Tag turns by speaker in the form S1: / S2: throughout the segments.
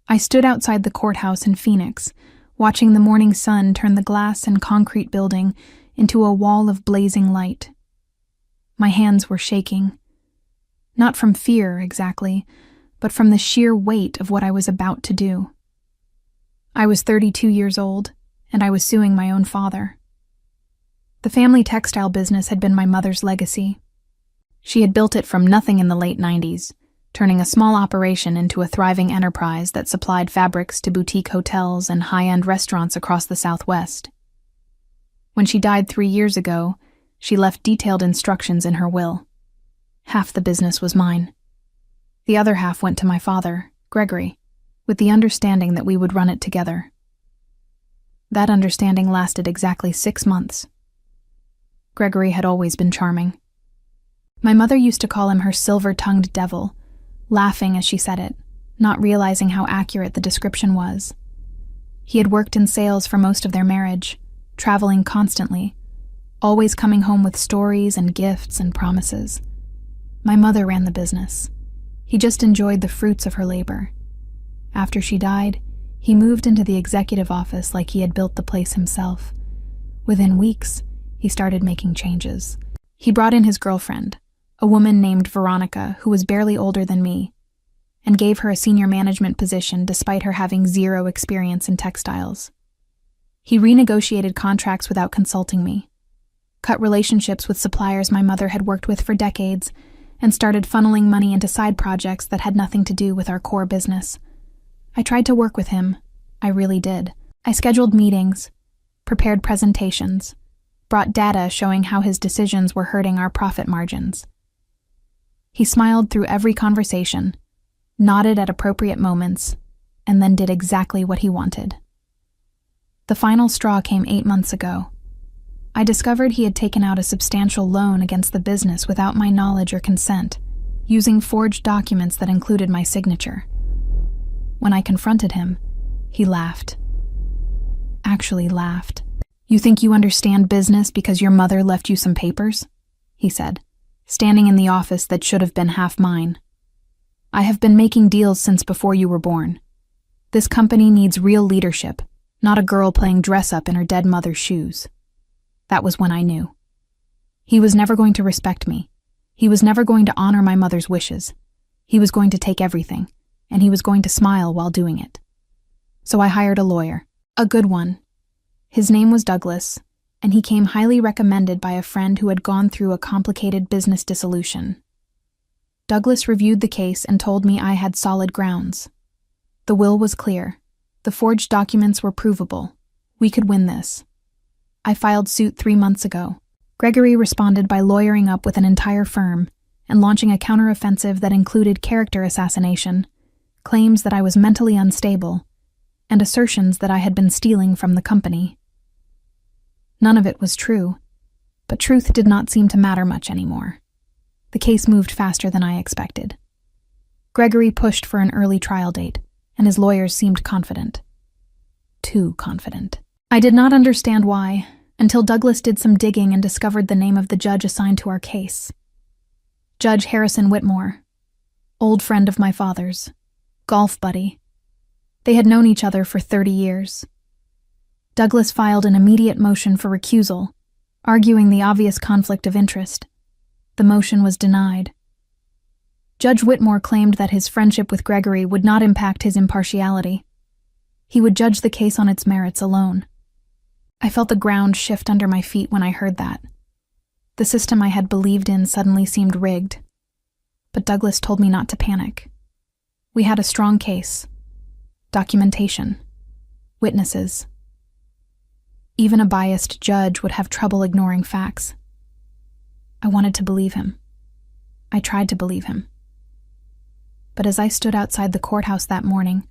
S1: I stood outside the courthouse in Phoenix, watching the morning sun turn the glass and concrete building into a wall of blazing light. My hands were shaking. Not from fear, exactly, but from the sheer weight of what I was about to do. I was 32 years old, and I was suing my own father. The family textile business had been my mother's legacy. She had built it from nothing in the late 90s, turning a small operation into a thriving enterprise that supplied fabrics to boutique hotels and high-end restaurants across the Southwest. When she died 3 years ago, she left detailed instructions in her will. Half the business was mine. The other half went to my father, Gregory, with the understanding that we would run it together. That understanding lasted exactly 6 months. Gregory had always been charming. My mother used to call him her silver-tongued devil, laughing as she said it, not realizing how accurate the description was. He had worked in sales for most of their marriage, traveling constantly, always coming home with stories and gifts and promises. My mother ran the business. He just enjoyed the fruits of her labor. After she died, he moved into the executive office like he had built the place himself. Within weeks, he started making changes. He brought in his girlfriend, a woman named Veronica who was barely older than me, and gave her a senior management position despite her having zero experience in textiles. He renegotiated contracts without consulting me, cut relationships with suppliers my mother had worked with for decades, and started funneling money into side projects that had nothing to do with our core business. I tried to work with him. I really did. I scheduled meetings, prepared presentations, brought data showing how his decisions were hurting our profit margins. He smiled through every conversation, nodded at appropriate moments, and then did exactly what he wanted. The final straw came 8 months ago. I discovered he had taken out a substantial loan against the business without my knowledge or consent, using forged documents that included my signature. When I confronted him, he laughed. Actually laughed. "You think you understand business because your mother left you some papers?" he said, standing in the office that should have been half mine. "I have been making deals since before you were born. This company needs real leadership, not a girl playing dress-up in her dead mother's shoes." That was when I knew. He was never going to respect me. He was never going to honor my mother's wishes. He was going to take everything, and he was going to smile while doing it. So I hired a lawyer, a good one. His name was Douglas, and he came highly recommended by a friend who had gone through a complicated business dissolution. Douglas reviewed the case and told me I had solid grounds. The will was clear. The forged documents were provable. We could win this. I filed suit 3 months ago. Gregory responded by lawyering up with an entire firm and launching a counteroffensive that included character assassination, claims that I was mentally unstable, and assertions that I had been stealing from the company. None of it was true, but truth did not seem to matter much anymore. The case moved faster than I expected. Gregory pushed for an early trial date, and his lawyers seemed confident. Too confident. I did not understand why, until Douglas did some digging and discovered the name of the judge assigned to our case. Judge Harrison Whitmore, old friend of my father's, golf buddy. They had known each other for 30 years. Douglas filed an immediate motion for recusal, arguing the obvious conflict of interest. The motion was denied. Judge Whitmore claimed that his friendship with Gregory would not impact his impartiality. He would judge the case on its merits alone. I felt the ground shift under my feet when I heard that. The system I had believed in suddenly seemed rigged. But Douglas told me not to panic. We had a strong case. Documentation. Witnesses. Even a biased judge would have trouble ignoring facts. I wanted to believe him. I tried to believe him. But as I stood outside the courthouse that morning,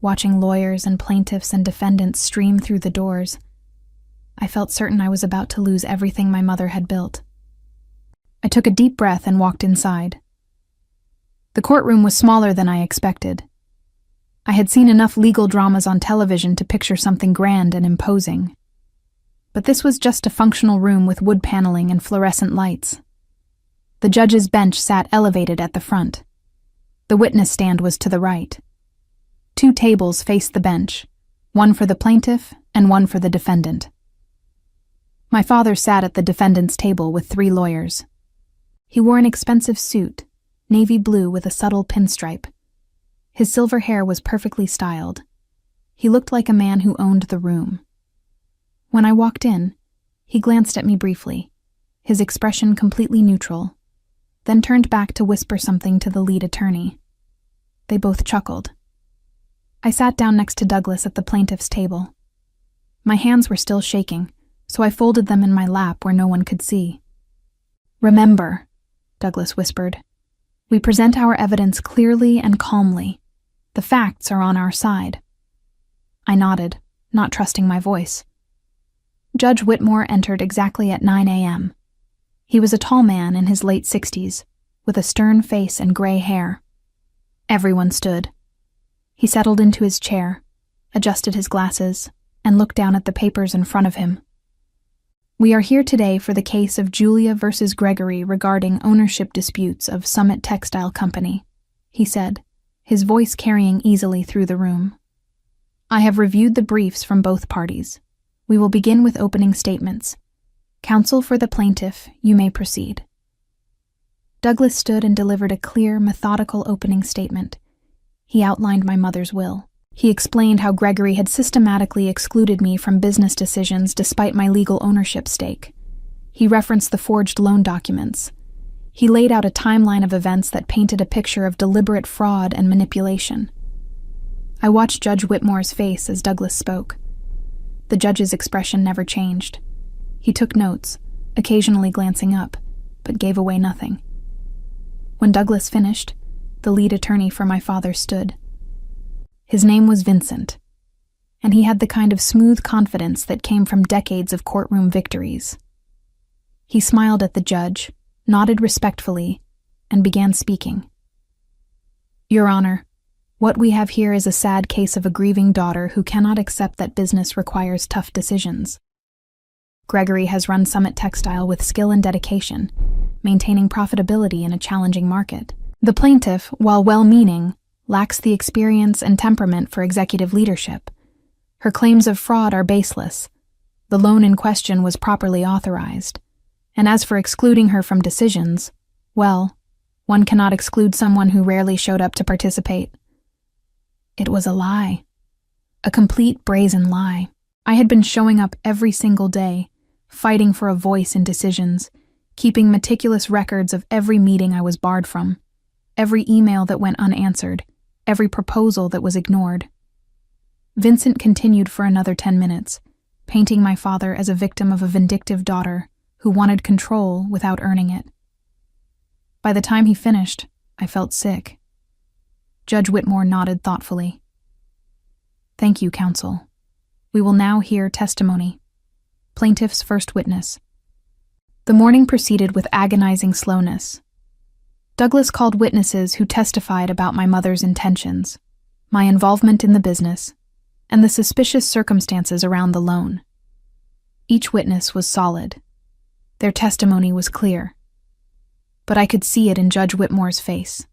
S1: watching lawyers and plaintiffs and defendants stream through the doors, I felt certain I was about to lose everything my mother had built. I took a deep breath and walked inside. The courtroom was smaller than I expected. I had seen enough legal dramas on television to picture something grand and imposing. But this was just a functional room with wood paneling and fluorescent lights. The judge's bench sat elevated at the front. The witness stand was to the right. 2 tables faced the bench, one for the plaintiff and one for the defendant. My father sat at the defendant's table with 3 lawyers. He wore an expensive suit, navy blue with a subtle pinstripe. His silver hair was perfectly styled. He looked like a man who owned the room. When I walked in, he glanced at me briefly, his expression completely neutral, then turned back to whisper something to the lead attorney. They both chuckled. I sat down next to Douglas at the plaintiff's table. My hands were still shaking, so I folded them in my lap where no one could see. "Remember," Douglas whispered, "we present our evidence clearly and calmly. The facts are on our side." I nodded, not trusting my voice. Judge Whitmore entered exactly at 9 a.m. He was a tall man in his late 60s, with a stern face and gray hair. Everyone stood. He settled into his chair, adjusted his glasses, and looked down at the papers in front of him. "We are here today for the case of Julia versus Gregory regarding ownership disputes of Summit Textile Company," he said, his voice carrying easily through the room. "I have reviewed the briefs from both parties. We will begin with opening statements. Counsel for the plaintiff, you may proceed." Douglas stood and delivered a clear, methodical opening statement. He outlined my mother's will. He explained how Gregory had systematically excluded me from business decisions despite my legal ownership stake. He referenced the forged loan documents. He laid out a timeline of events that painted a picture of deliberate fraud and manipulation. I watched Judge Whitmore's face as Douglas spoke. The judge's expression never changed. He took notes, occasionally glancing up, but gave away nothing. When Douglas finished, the lead attorney for my father stood. His name was Vincent, and he had the kind of smooth confidence that came from decades of courtroom victories. He smiled at the judge, nodded respectfully, and began speaking. "Your Honor, what we have here is a sad case of a grieving daughter who cannot accept that business requires tough decisions. Gregory has run Summit Textile with skill and dedication, maintaining profitability in a challenging market. The plaintiff, while well-meaning, lacks the experience and temperament for executive leadership. Her claims of fraud are baseless. The loan in question was properly authorized. And as for excluding her from decisions, well, one cannot exclude someone who rarely showed up to participate." It was a lie. A complete brazen lie. I had been showing up every single day, fighting for a voice in decisions, keeping meticulous records of every meeting I was barred from, every email that went unanswered, every proposal that was ignored. Vincent continued for another 10 minutes, painting my father as a victim of a vindictive daughter who wanted control without earning it. By the time he finished, I felt sick. Judge Whitmore nodded thoughtfully. "Thank you, counsel. We will now hear testimony. Plaintiff's first witness." The morning proceeded with agonizing slowness. Douglas called witnesses who testified about my mother's intentions, my involvement in the business, and the suspicious circumstances around the loan. Each witness was solid. Their testimony was clear. But I could see it in Judge Whitmore's face.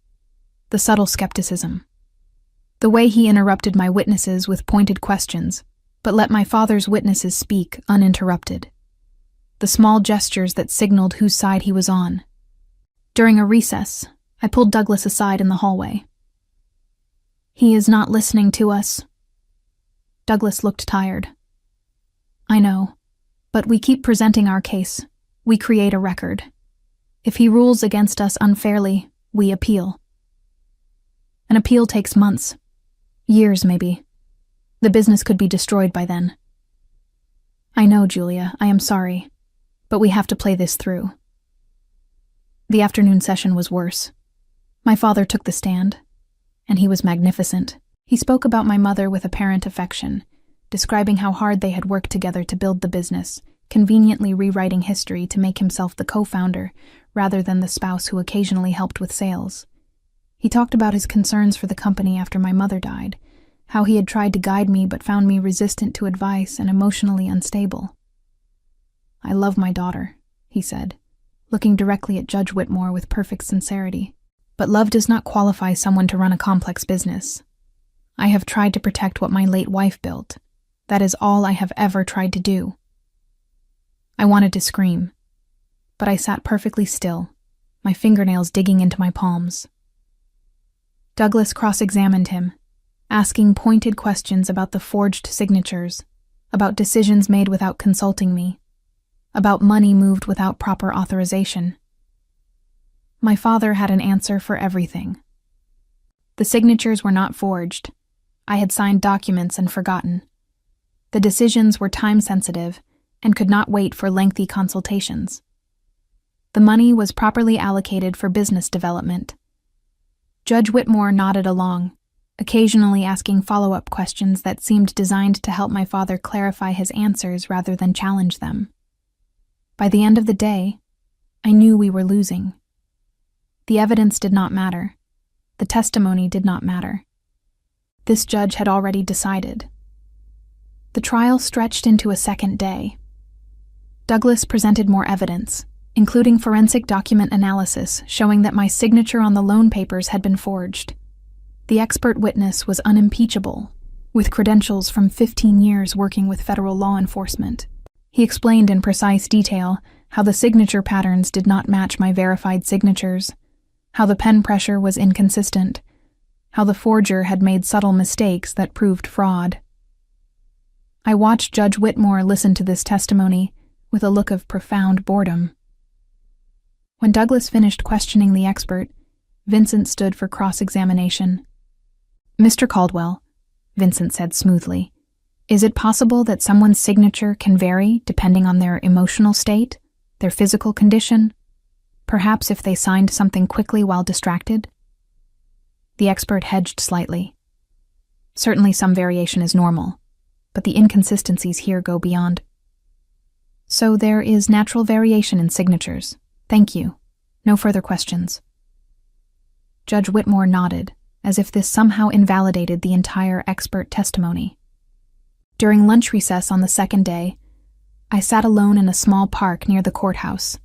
S1: The subtle skepticism. The way he interrupted my witnesses with pointed questions, but let my father's witnesses speak uninterrupted. The small gestures that signaled whose side he was on. During a recess, I pulled Douglas aside in the hallway. "He is not listening to us." Douglas looked tired. "I know, but we keep presenting our case. We create a record. If he rules against us unfairly, we appeal. An appeal takes months, years maybe. The business could be destroyed by then. I know, Julia, I am sorry, but we have to play this through." The afternoon session was worse. My father took the stand, and he was magnificent. He spoke about my mother with apparent affection, describing how hard they had worked together to build the business, conveniently rewriting history to make himself the co-founder rather than the spouse who occasionally helped with sales. He talked about his concerns for the company after my mother died, how he had tried to guide me but found me resistant to advice and emotionally unstable. "I love my daughter," he said, looking directly at Judge Whitmore with perfect sincerity. "But love does not qualify someone to run a complex business. I have tried to protect what my late wife built. That is all I have ever tried to do." I wanted to scream, but I sat perfectly still, my fingernails digging into my palms. Douglas cross-examined him, asking pointed questions about the forged signatures, about decisions made without consulting me, about money moved without proper authorization. My father had an answer for everything. The signatures were not forged. I had signed documents and forgotten. The decisions were time-sensitive and could not wait for lengthy consultations. The money was properly allocated for business development. Judge Whitmore nodded along, occasionally asking follow-up questions that seemed designed to help my father clarify his answers rather than challenge them. By the end of the day, I knew we were losing. The evidence did not matter. The testimony did not matter. This judge had already decided. The trial stretched into a second day. Douglas presented more evidence, including forensic document analysis showing that my signature on the loan papers had been forged. The expert witness was unimpeachable, with credentials from 15 years working with federal law enforcement. He explained in precise detail how the signature patterns did not match my verified signatures, how the pen pressure was inconsistent, how the forger had made subtle mistakes that proved fraud. I watched Judge Whitmore listen to this testimony with a look of profound boredom. When Douglas finished questioning the expert, Vincent stood for cross-examination. "Mr. Caldwell," Vincent said smoothly, "is it possible that someone's signature can vary depending on their emotional state, their physical condition, perhaps if they signed something quickly while distracted?" The expert hedged slightly. "Certainly some variation is normal, but the inconsistencies here go beyond." "So there is natural variation in signatures. Thank you. No further questions." Judge Whitmore nodded, as if this somehow invalidated the entire expert testimony. During lunch recess on the second day, I sat alone in a small park near the courthouse.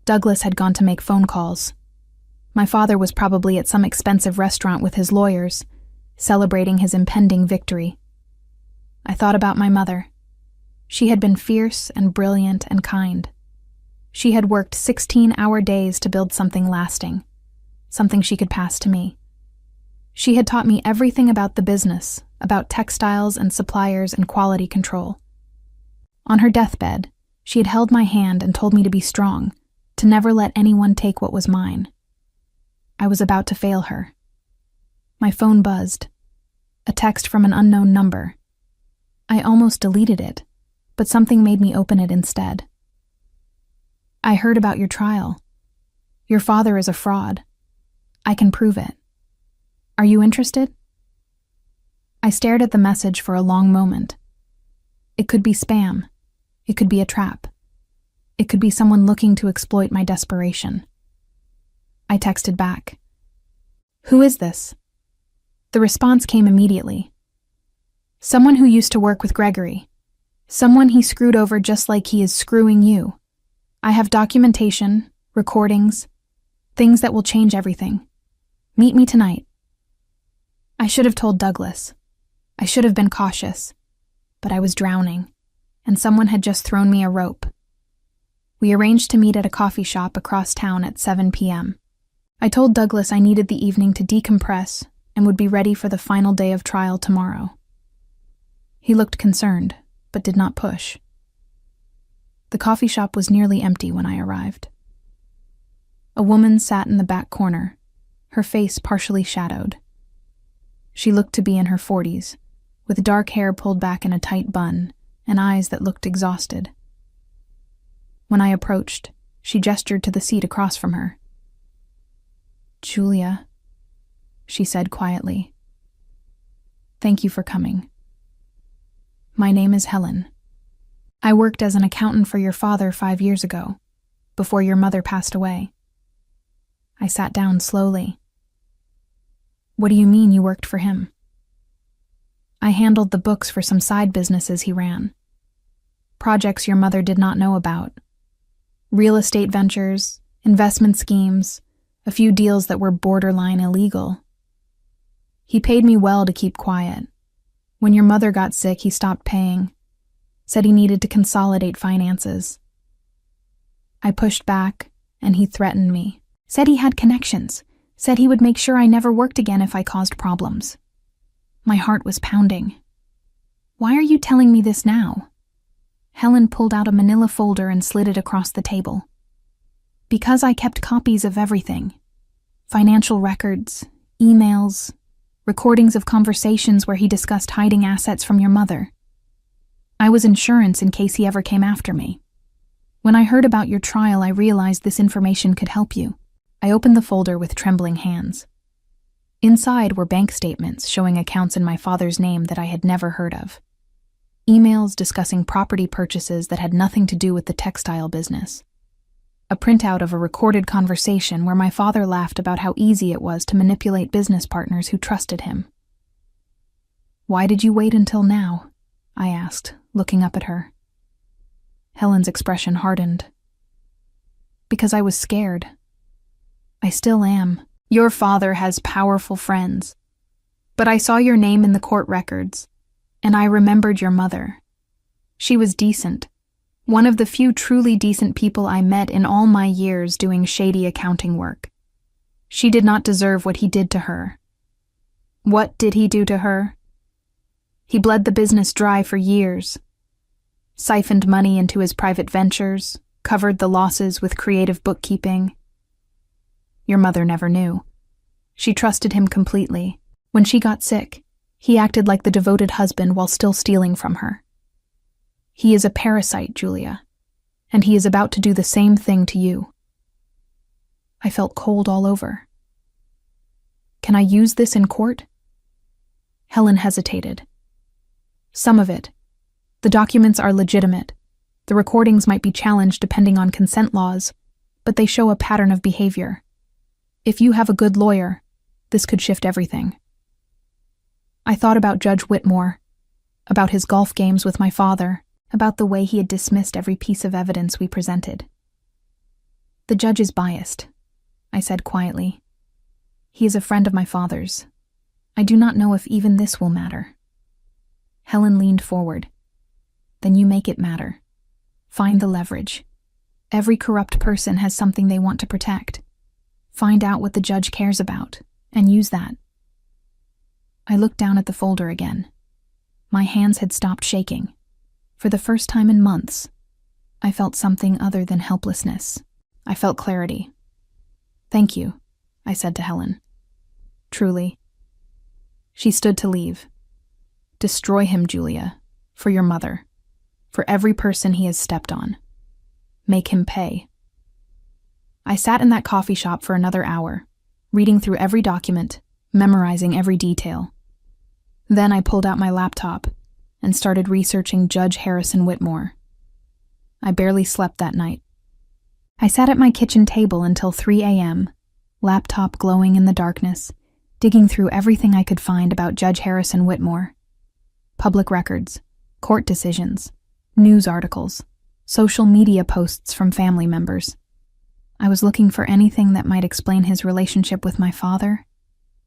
S1: Douglas had gone to make phone calls. My father was probably at some expensive restaurant with his lawyers, celebrating his impending victory. I thought about my mother. She had been fierce and brilliant and kind. She had worked 16-hour days to build something lasting, something she could pass to me. She had taught me everything about the business, about textiles and suppliers and quality control. On her deathbed, she had held my hand and told me to be strong, to never let anyone take what was mine. I was about to fail her. My phone buzzed. A text from an unknown number. I almost deleted it, but something made me open it instead. "I heard about your trial. Your father is a fraud. I can prove it. Are you interested?" I stared at the message for a long moment. It could be spam. It could be a trap. It could be someone looking to exploit my desperation. I texted back, "Who is this?" The response came immediately. "Someone who used to work with Gregory. Someone he screwed over just like he is screwing you. I have documentation, recordings, things that will change everything. Meet me tonight." I should have told Douglas. I should have been cautious, but I was drowning, and someone had just thrown me a rope. We arranged to meet at a coffee shop across town at 7 p.m. I told Douglas I needed the evening to decompress and would be ready for the final day of trial tomorrow. He looked concerned, but did not push. The coffee shop was nearly empty when I arrived. A woman sat in the back corner, her face partially shadowed. She looked to be in her 40s, with dark hair pulled back in a tight bun and eyes that looked exhausted. When I approached, she gestured to the seat across from her. "Julia," she said quietly. "Thank you for coming. My name is Helen. I worked as an accountant for your father 5 years ago, before your mother passed away." I sat down slowly. "What do you mean you worked for him?" "I handled the books for some side businesses he ran. Projects your mother did not know about. Real estate ventures, investment schemes, a few deals that were borderline illegal." He paid me well to keep quiet. When your mother got sick, he stopped paying. Said he needed to consolidate finances. I pushed back, and he threatened me. Said he had connections. Said he would make sure I never worked again if I caused problems. My heart was pounding. Why are you telling me this now? Helen pulled out a manila folder and slid it across the table. Because I kept copies of everything. Financial records, emails, recordings of conversations where he discussed hiding assets from your mother. I was insurance in case he ever came after me. When I heard about your trial, I realized this information could help you. I opened the folder with trembling hands. Inside were bank statements showing accounts in my father's name that I had never heard of. Emails discussing property purchases that had nothing to do with the textile business. A printout of a recorded conversation where my father laughed about how easy it was to manipulate business partners who trusted him. Why did you wait until now? I asked, looking up at her. Helen's expression hardened. Because I was scared. I still am. Your father has powerful friends. But I saw your name in the court records, and I remembered your mother. She was decent. One of the few truly decent people I met in all my years doing shady accounting work. She did not deserve what he did to her. What did he do to her? He bled the business dry for years. Siphoned money into his private ventures, covered the losses with creative bookkeeping. Your mother never knew. She trusted him completely. When she got sick, he acted like the devoted husband while still stealing from her. He is a parasite, Julia, and he is about to do the same thing to you. I felt cold all over. Can I use this in court? Helen hesitated. Some of it. The documents are legitimate. The recordings might be challenged depending on consent laws, but they show a pattern of behavior. If you have a good lawyer, this could shift everything. I thought about Judge Whitmore, about his golf games with my father, about the way he had dismissed every piece of evidence we presented. The judge is biased, I said quietly. He is a friend of my father's. I do not know if even this will matter. Helen leaned forward. Then you make it matter. Find the leverage. Every corrupt person has something they want to protect. Find out what the judge cares about, and use that. I looked down at the folder again. My hands had stopped shaking. For the first time in months, I felt something other than helplessness. I felt clarity. Thank you, I said to Helen. Truly. She stood to leave. Destroy him, Julia, for your mother, for every person he has stepped on. Make him pay. I sat in that coffee shop for another hour, reading through every document, memorizing every detail. Then I pulled out my laptop and started researching Judge Harrison Whitmore. I barely slept that night. I sat at my kitchen table until 3 a.m., laptop glowing in the darkness, digging through everything I could find about Judge Harrison Whitmore. Public records, court decisions, news articles, social media posts from family members. I was looking for anything that might explain his relationship with my father,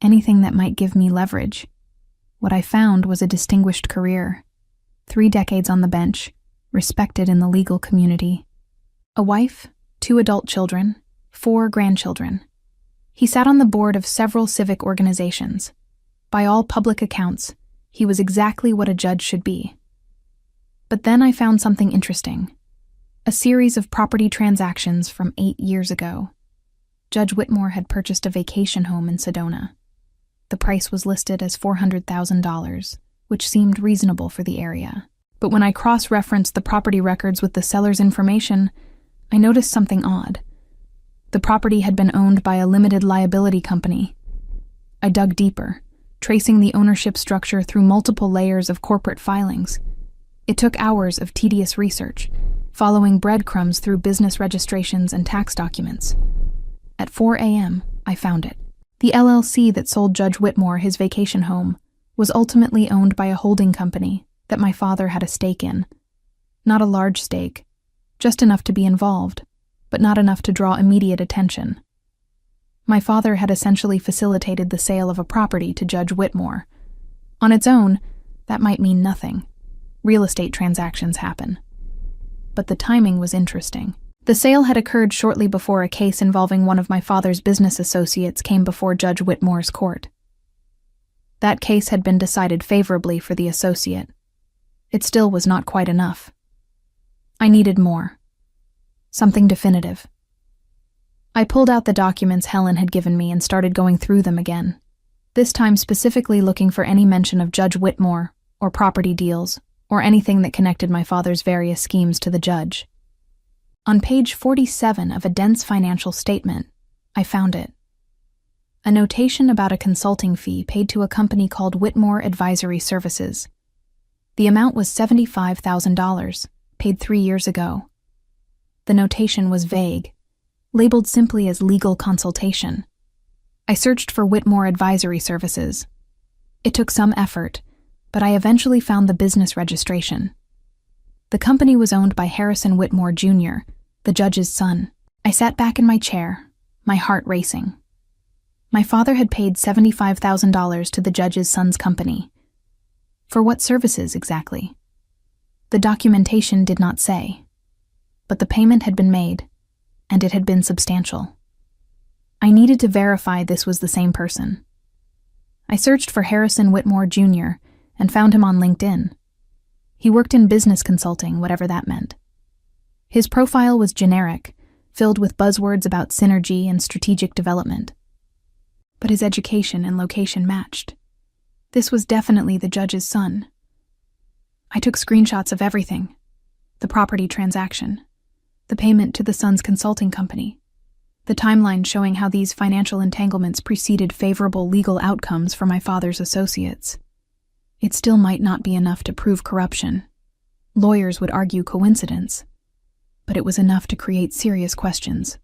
S1: anything that might give me leverage. What I found was a distinguished career, 3 decades on the bench, respected in the legal community. A wife, 2 adult children, 4 grandchildren. He sat on the board of several civic organizations. By all public accounts, he was exactly what a judge should be. But then I found something interesting. A series of property transactions from 8 years ago. Judge Whitmore had purchased a vacation home in Sedona. The price was listed as $400,000, which seemed reasonable for the area. But when I cross-referenced the property records with the seller's information, I noticed something odd. The property had been owned by a limited liability company. I dug deeper, tracing the ownership structure through multiple layers of corporate filings. It took hours of tedious research, following breadcrumbs through business registrations and tax documents. At 4 a.m., I found it. The LLC that sold Judge Whitmore his vacation home was ultimately owned by a holding company that my father had a stake in. Not a large stake, just enough to be involved, but not enough to draw immediate attention. My father had essentially facilitated the sale of a property to Judge Whitmore. On its own, that might mean nothing. Real estate transactions happen. But the timing was interesting. The sale had occurred shortly before a case involving one of my father's business associates came before Judge Whitmore's court. That case had been decided favorably for the associate. It still was not quite enough. I needed more. Something definitive. I pulled out the documents Helen had given me and started going through them again, this time specifically looking for any mention of Judge Whitmore, or property deals, or anything that connected my father's various schemes to the judge. On page 47 of a dense financial statement, I found it. A notation about a consulting fee paid to a company called Whitmore Advisory Services. The amount was $75,000, paid 3 years ago. The notation was vague, labeled simply as legal consultation. I searched for Whitmore Advisory Services. It took some effort, but I eventually found the business registration. The company was owned by Harrison Whitmore Jr., the judge's son. I sat back in my chair, my heart racing. My father had paid $75,000 to the judge's son's company. For what services exactly? The documentation did not say. But the payment had been made, and it had been substantial. I needed to verify this was the same person. I searched for Harrison Whitmore Jr. and found him on LinkedIn. He worked in business consulting, whatever that meant. His profile was generic, filled with buzzwords about synergy and strategic development. But his education and location matched. This was definitely the judge's son. I took screenshots of everything: the property transaction, the payment to the son's consulting company, the timeline showing how these financial entanglements preceded favorable legal outcomes for my father's associates. It still might not be enough to prove corruption. Lawyers would argue coincidence. But it was enough to create serious questions,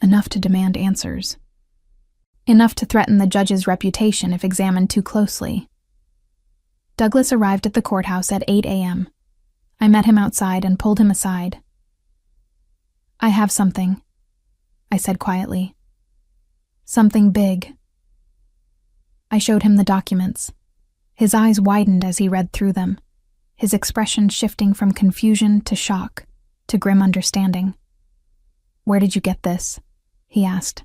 S1: enough to demand answers, enough to threaten the judge's reputation if examined too closely. Douglas arrived at the courthouse at 8 a.m. I met him outside and pulled him aside. "I have something," I said quietly. "Something big." I showed him the documents. His eyes widened as he read through them, his expression shifting from confusion to shock to grim understanding. "Where did you get this?" he asked.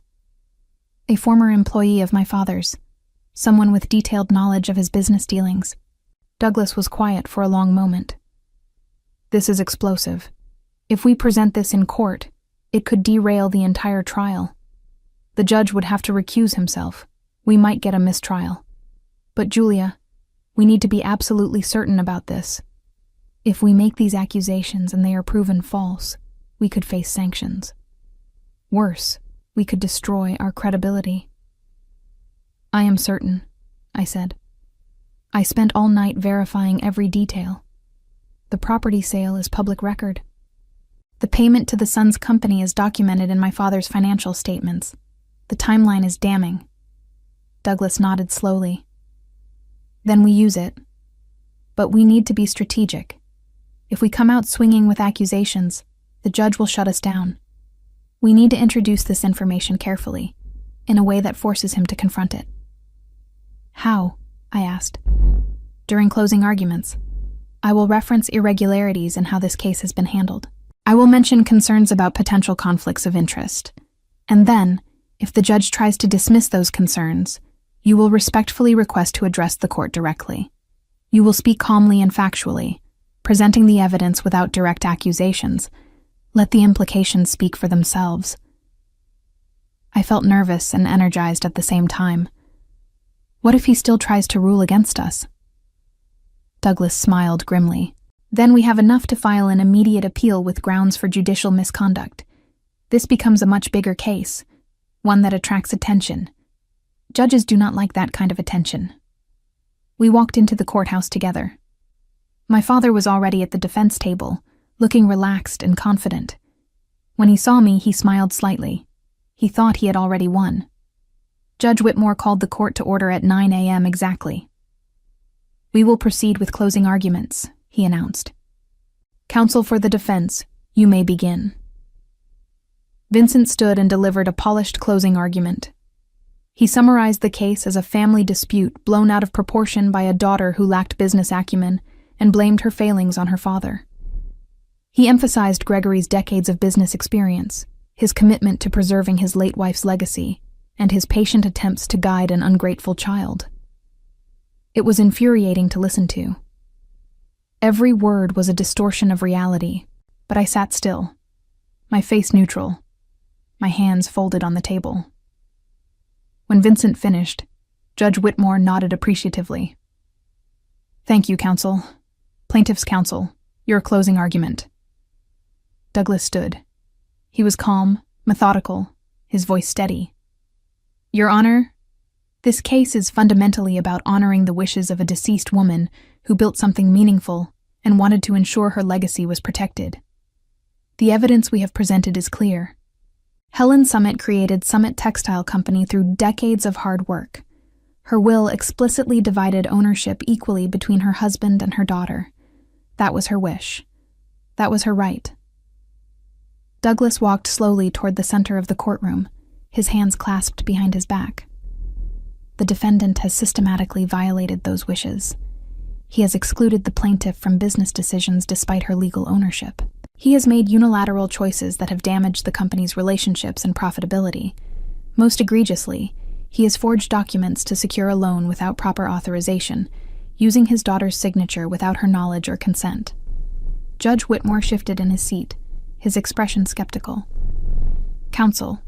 S1: "A former employee of my father's, someone with detailed knowledge of his business dealings." Douglas was quiet for a long moment. "This is explosive. If we present this in court, it could derail the entire trial. The judge would have to recuse himself. We might get a mistrial. But Julia, we need to be absolutely certain about this. If we make these accusations and they are proven false, we could face sanctions. Worse, we could destroy our credibility." "I am certain," I said. "I spent all night verifying every detail. The property sale is public record. The payment to the son's company is documented in my father's financial statements. The timeline is damning." Douglas nodded slowly. "Then we use it. But we need to be strategic. If we come out swinging with accusations, the judge will shut us down. We need to introduce this information carefully, in a way that forces him to confront it." "How?" I asked. "During closing arguments, I will reference irregularities in how this case has been handled. I will mention concerns about potential conflicts of interest. And then, if the judge tries to dismiss those concerns, you will respectfully request to address the court directly. You will speak calmly and factually, presenting the evidence without direct accusations. Let the implications speak for themselves." I felt nervous and energized at the same time. What if he still tries to rule against us? Douglas smiled grimly. "Then we have enough to file an immediate appeal with grounds for judicial misconduct. This becomes a much bigger case, one that attracts attention. Judges do not like that kind of attention." We walked into the courthouse together. My father was already at the defense table, looking relaxed and confident. When he saw me, he smiled slightly. He thought he had already won. Judge Whitmore called the court to order at 9 a.m. exactly. "We will proceed with closing arguments," he announced. "Counsel for the defense, you may begin." Vincent stood and delivered a polished closing argument, He summarized the case as a family dispute blown out of proportion by a daughter who lacked business acumen and blamed her failings on her father. He emphasized Gregory's decades of business experience, his commitment to preserving his late wife's legacy, and his patient attempts to guide an ungrateful child. It was infuriating to listen to. Every word was a distortion of reality, but I sat still, my face neutral, my hands folded on the table. When Vincent finished, Judge Whitmore nodded appreciatively. "Thank you, counsel. Plaintiff's counsel, your closing argument." Douglas stood. He was calm, methodical, his voice steady. "Your Honor, this case is fundamentally about honoring the wishes of a deceased woman who built something meaningful and wanted to ensure her legacy was protected. The evidence we have presented is clear. Helen Summit created Summit Textile Company through decades of hard work. Her will explicitly divided ownership equally between her husband and her daughter. That was her wish. That was her right." Douglas walked slowly toward the center of the courtroom, his hands clasped behind his back. "The defendant has systematically violated those wishes. He has excluded the plaintiff from business decisions despite her legal ownership. He has made unilateral choices that have damaged the company's relationships and profitability. Most egregiously, he has forged documents to secure a loan without proper authorization, using his daughter's signature without her knowledge or consent." Judge Whitmore shifted in his seat, his expression skeptical. "Counsel,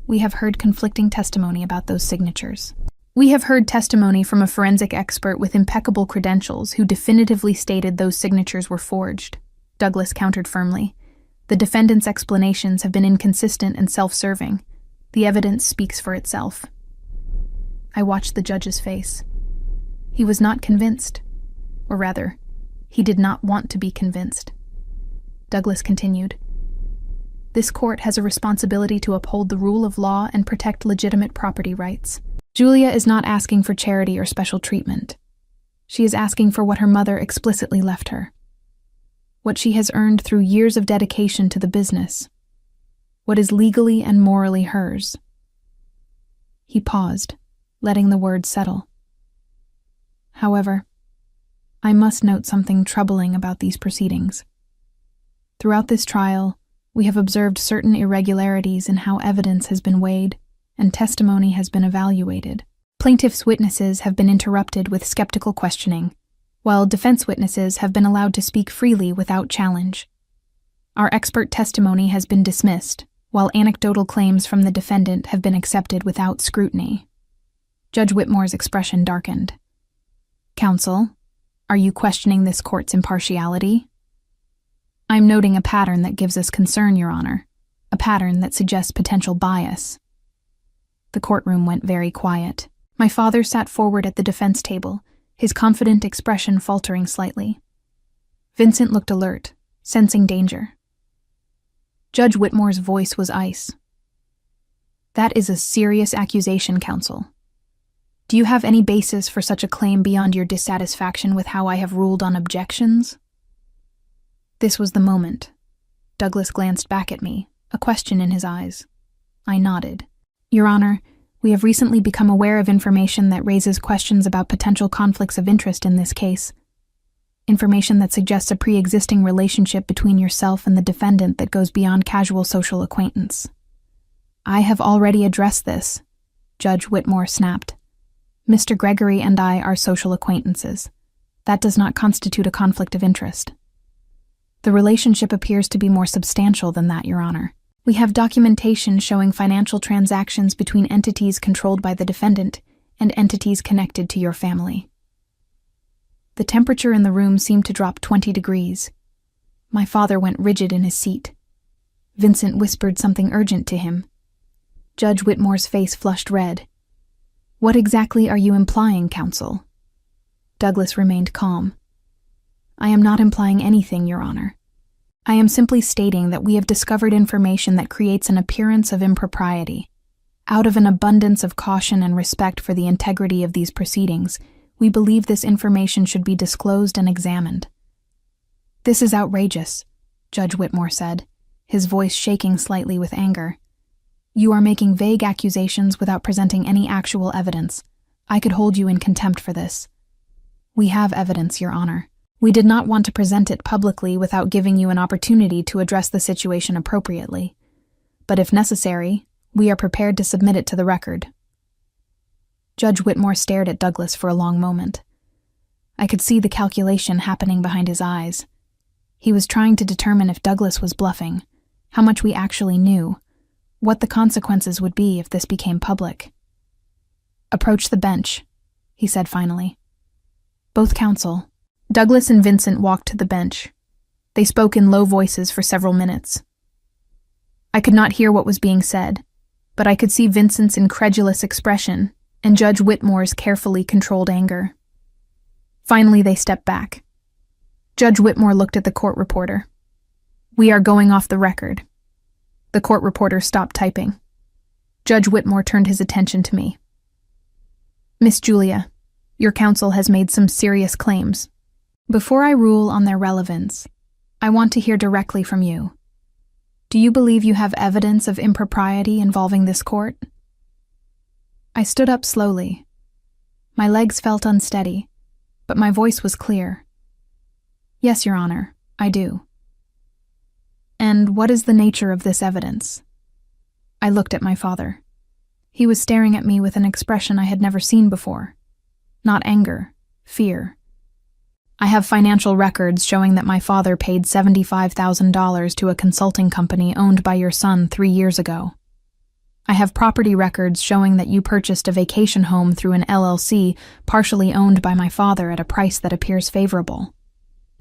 S1: we have heard conflicting testimony about those signatures. We have heard testimony from a forensic expert with impeccable credentials who definitively stated those signatures were forged," Douglas countered firmly. "The defendant's explanations have been inconsistent and self-serving. The evidence speaks for itself." I watched the judge's face. He was not convinced. Or rather, he did not want to be convinced. Douglas continued. "This court has a responsibility to uphold the rule of law and protect legitimate property rights. Julia is not asking for charity or special treatment. She is asking for what her mother explicitly left her. What she has earned through years of dedication to the business. What is legally and morally hers." He paused, letting the words settle. "However, I must note something troubling about these proceedings. Throughout this trial, we have observed certain irregularities in how evidence has been weighed and testimony has been evaluated. Plaintiff's witnesses have been interrupted with skeptical questioning, while defense witnesses have been allowed to speak freely without challenge. Our expert testimony has been dismissed, while anecdotal claims from the defendant have been accepted without scrutiny." Judge Whitmore's expression darkened. "Counsel, are you questioning this court's impartiality?" "I'm noting a pattern that gives us concern, Your Honor, a pattern that suggests potential bias." The courtroom went very quiet. My father sat forward at the defense table, his confident expression faltering slightly. Vincent looked alert, sensing danger. Judge Whitmore's voice was ice. "That is a serious accusation, counsel. Do you have any basis for such a claim beyond your dissatisfaction with how I have ruled on objections?" This was the moment. Douglas glanced back at me, a question in his eyes. I nodded. "Your Honor, we have recently become aware of information that raises questions about potential conflicts of interest in this case. Information that suggests a pre-existing relationship between yourself and the defendant that goes beyond casual social acquaintance." "I have already addressed this," Judge Whitmore snapped. "Mr. Gregory and I are social acquaintances. That does not constitute a conflict of interest." "The relationship appears to be more substantial than that, Your Honor. We have documentation showing financial transactions between entities controlled by the defendant and entities connected to your family." The temperature in the room seemed to drop 20 degrees. My father went rigid in his seat. Vincent whispered something urgent to him. Judge Whitmore's face flushed red. "What exactly are you implying, counsel?" Douglas remained calm. "I am not implying anything, Your Honor. I am simply stating that we have discovered information that creates an appearance of impropriety. Out of an abundance of caution and respect for the integrity of these proceedings, we believe this information should be disclosed and examined." "This is outrageous," Judge Whitmore said, his voice shaking slightly with anger. You are making vague accusations without presenting any actual evidence. I could hold you in contempt for this. We have evidence, Your Honor. We did not want to present it publicly without giving you an opportunity to address the situation appropriately. But if necessary, we are prepared to submit it to the record. Judge Whitmore stared at Douglas for a long moment. I could see the calculation happening behind his eyes. He was trying to determine if Douglas was bluffing, how much we actually knew, what the consequences would be if this became public. "Approach the bench," he said finally. Both counsel, Douglas and Vincent, walked to the bench. They spoke in low voices for several minutes. I could not hear what was being said, but I could see Vincent's incredulous expression and Judge Whitmore's carefully controlled anger. Finally, they stepped back. Judge Whitmore looked at the court reporter. "We are going off the record." The court reporter stopped typing. Judge Whitmore turned his attention to me. "Miss Julia, your counsel has made some serious claims. Before I rule on their relevance, I want to hear directly from you. Do you believe you have evidence of impropriety involving this court?" I stood up slowly. My legs felt unsteady, but my voice was clear. "Yes, Your Honor, I do." "And what is the nature of this evidence?" I looked at my father. He was staring at me with an expression I had never seen before. Not anger, fear. "I have financial records showing that my father paid $75,000 to a consulting company owned by your son 3 years ago. I have property records showing that you purchased a vacation home through an LLC partially owned by my father at a price that appears favorable.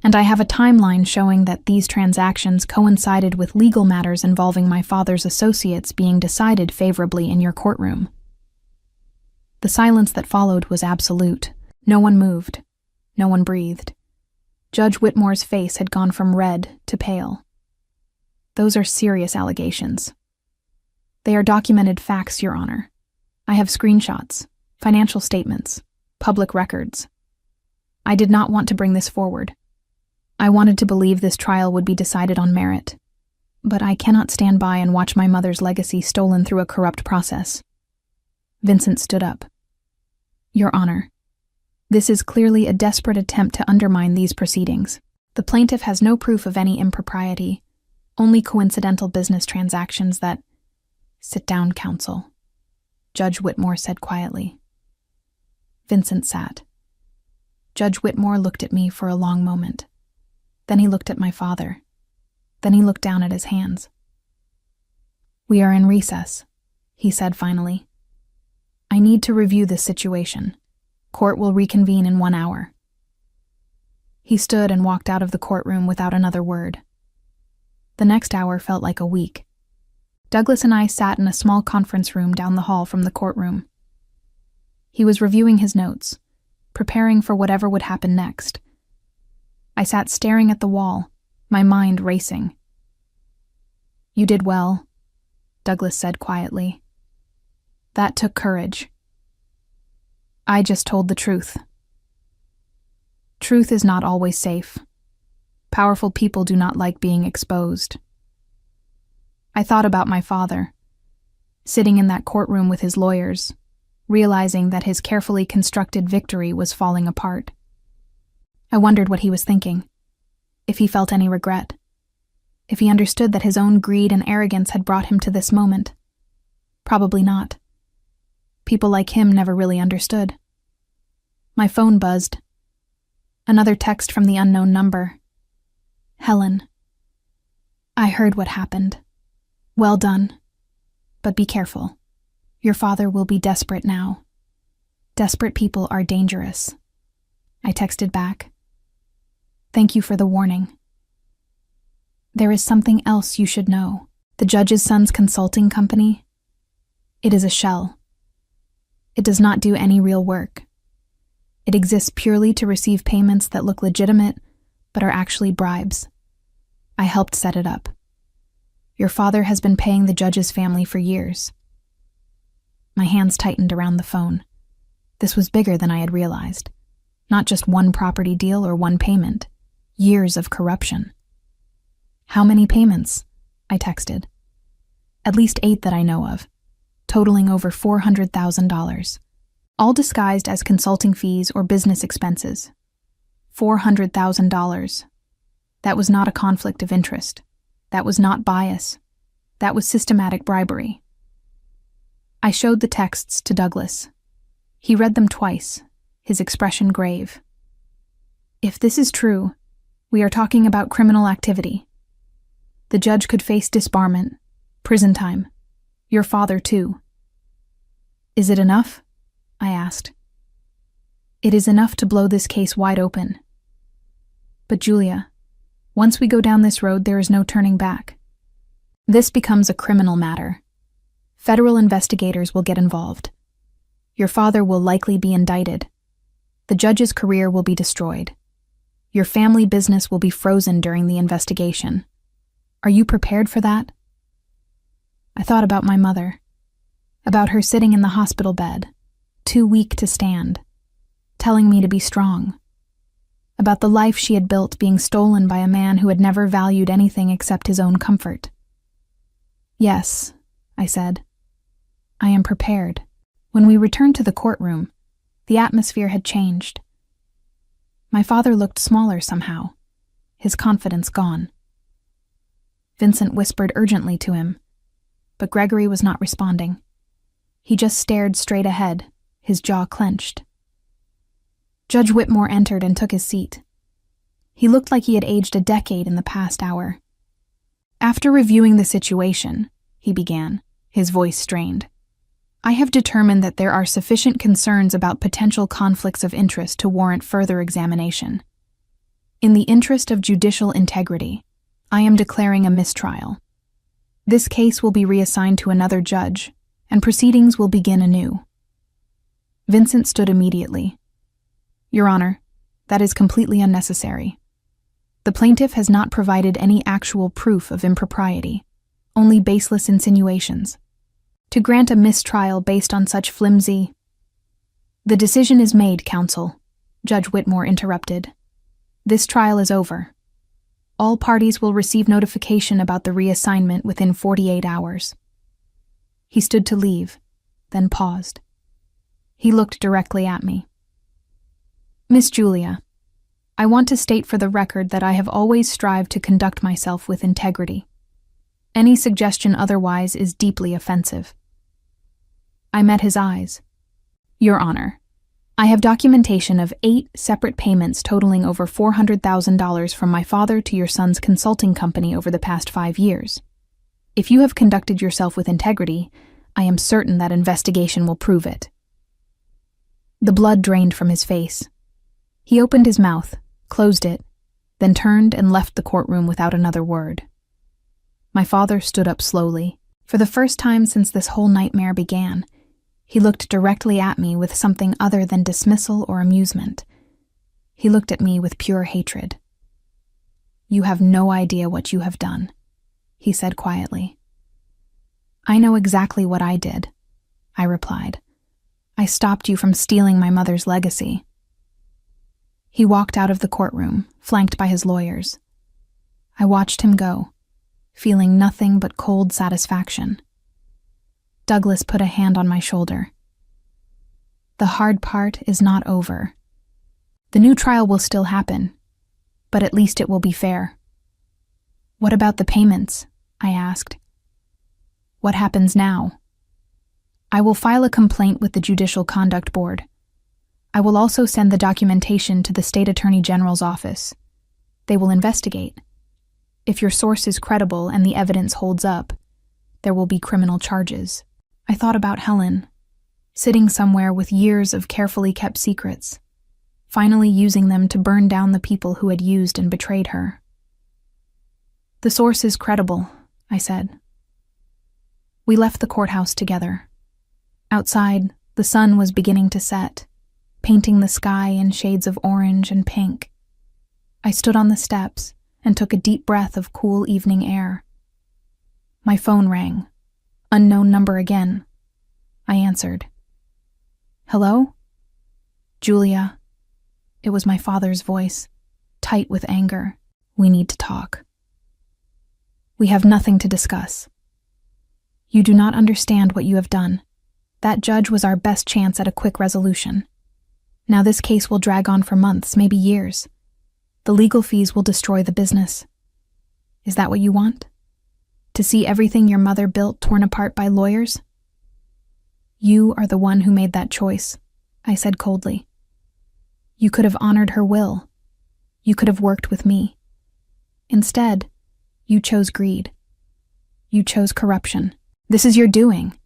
S1: And I have a timeline showing that these transactions coincided with legal matters involving my father's associates being decided favorably in your courtroom." The silence that followed was absolute. No one moved. No one breathed. Judge Whitmore's face had gone from red to pale. "Those are serious allegations." "They are documented facts, Your Honor. I have screenshots, financial statements, public records. I did not want to bring this forward. I wanted to believe this trial would be decided on merit. But I cannot stand by and watch my mother's legacy stolen through a corrupt process." Vincent stood up. "Your Honor, this is clearly a desperate attempt to undermine these proceedings. The plaintiff has no proof of any impropriety, only coincidental business transactions that—" "Sit down, counsel," Judge Whitmore said quietly. Vincent sat. Judge Whitmore looked at me for a long moment. Then he looked at my father. Then he looked down at his hands. "We are in recess," he said finally. "I need to review this situation. Court will reconvene in 1 hour." He stood and walked out of the courtroom without another word. The next hour felt like a week. Douglas and I sat in a small conference room down the hall from the courtroom. He was reviewing his notes, preparing for whatever would happen next. I sat staring at the wall, my mind racing. "You did well," Douglas said quietly. "That took courage. I just told the truth. Truth is not always safe. Powerful people do not like being exposed." I thought about my father, sitting in that courtroom with his lawyers, realizing that his carefully constructed victory was falling apart. I wondered what he was thinking, if he felt any regret, if he understood that his own greed and arrogance had brought him to this moment. Probably not. People like him never really understood. My phone buzzed. Another text from the unknown number. "Helen. I heard what happened. Well done. But be careful. Your father will be desperate now. Desperate people are dangerous." I texted back. "Thank you for the warning. There is something else you should know. The judge's son's consulting company, it is a shell. It does not do any real work. It exists purely to receive payments that look legitimate, but are actually bribes. I helped set it up. Your father has been paying the judge's family for years." My hands tightened around the phone. This was bigger than I had realized. Not just one property deal or one payment. Years of corruption. "How many payments?" I texted. At least 8 that I know of, totaling over $400,000, all disguised as consulting fees or business expenses. $400,000. That was not a conflict of interest. That was not bias. That was systematic bribery. I showed the texts to Douglas. He read them twice, his expression grave. If this is true, we are talking about criminal activity. The judge could face disbarment, prison time. Your father, too. Is it enough? I asked. It is enough to blow this case wide open. But Julia, once we go down this road, there is no turning back. This becomes a criminal matter. Federal investigators will get involved. Your father will likely be indicted. The judge's career will be destroyed. Your family business will be frozen during the investigation. Are you prepared for that? I thought about my mother, about her sitting in the hospital bed, too weak to stand, telling me to be strong, about the life she had built being stolen by a man who had never valued anything except his own comfort. Yes, I said. I am prepared. When we returned to the courtroom, the atmosphere had changed. My father looked smaller somehow, his confidence gone. Vincent whispered urgently to him, but Gregory was not responding. He just stared straight ahead, his jaw clenched. Judge Whitmore entered and took his seat. He looked like he had aged a decade in the past hour. After reviewing the situation, he began, his voice strained, I have determined that there are sufficient concerns about potential conflicts of interest to warrant further examination. In the interest of judicial integrity, I am declaring a mistrial. This case will be reassigned to another judge, and proceedings will begin anew. Vincent stood immediately. Your Honor, that is completely unnecessary. The plaintiff has not provided any actual proof of impropriety, only baseless insinuations. To grant a mistrial based on such flimsy— The decision is made, counsel, Judge Whitmore interrupted. This trial is over. All parties will receive notification about the reassignment within 48 hours. He stood to leave, then paused. He looked directly at me. Miss Julia, I want to state for the record that I have always strived to conduct myself with integrity. Any suggestion otherwise is deeply offensive. I met his eyes. Your Honor, I have documentation of 8 separate payments totaling over $400,000 from my father to your son's consulting company over the past 5 years. If you have conducted yourself with integrity, I am certain that investigation will prove it. The blood drained from his face. He opened his mouth, closed it, then turned and left the courtroom without another word. My father stood up slowly. For the first time since this whole nightmare began, he looked directly at me with something other than dismissal or amusement. He looked at me with pure hatred. You have no idea what you have done, he said quietly. I know exactly what I did, I replied. I stopped you from stealing my mother's legacy. He walked out of the courtroom, flanked by his lawyers. I watched him go, feeling nothing but cold satisfaction. Douglas put a hand on my shoulder. The hard part is not over. The new trial will still happen, but at least it will be fair. What about the payments? I asked. What happens now? I will file a complaint with the Judicial Conduct Board. I will also send the documentation to the State Attorney General's office. They will investigate. If your source is credible and the evidence holds up, there will be criminal charges. I thought about Helen, sitting somewhere with years of carefully kept secrets, finally using them to burn down the people who had used and betrayed her. The source is credible, I said. We left the courthouse together. Outside, the sun was beginning to set, painting the sky in shades of orange and pink. I stood on the steps and took a deep breath of cool evening air. My phone rang. Unknown number again. I answered. Hello? Julia. It was my father's voice, tight with anger. We need to talk. We have nothing to discuss. You do not understand what you have done. That judge was our best chance at a quick resolution. Now this case will drag on for months, maybe years. The legal fees will destroy the business. Is that what you want? To see everything your mother built torn apart by lawyers? You are the one who made that choice, I said coldly. You could have honored her will. You could have worked with me. Instead, you chose greed. You chose corruption. This is your doing.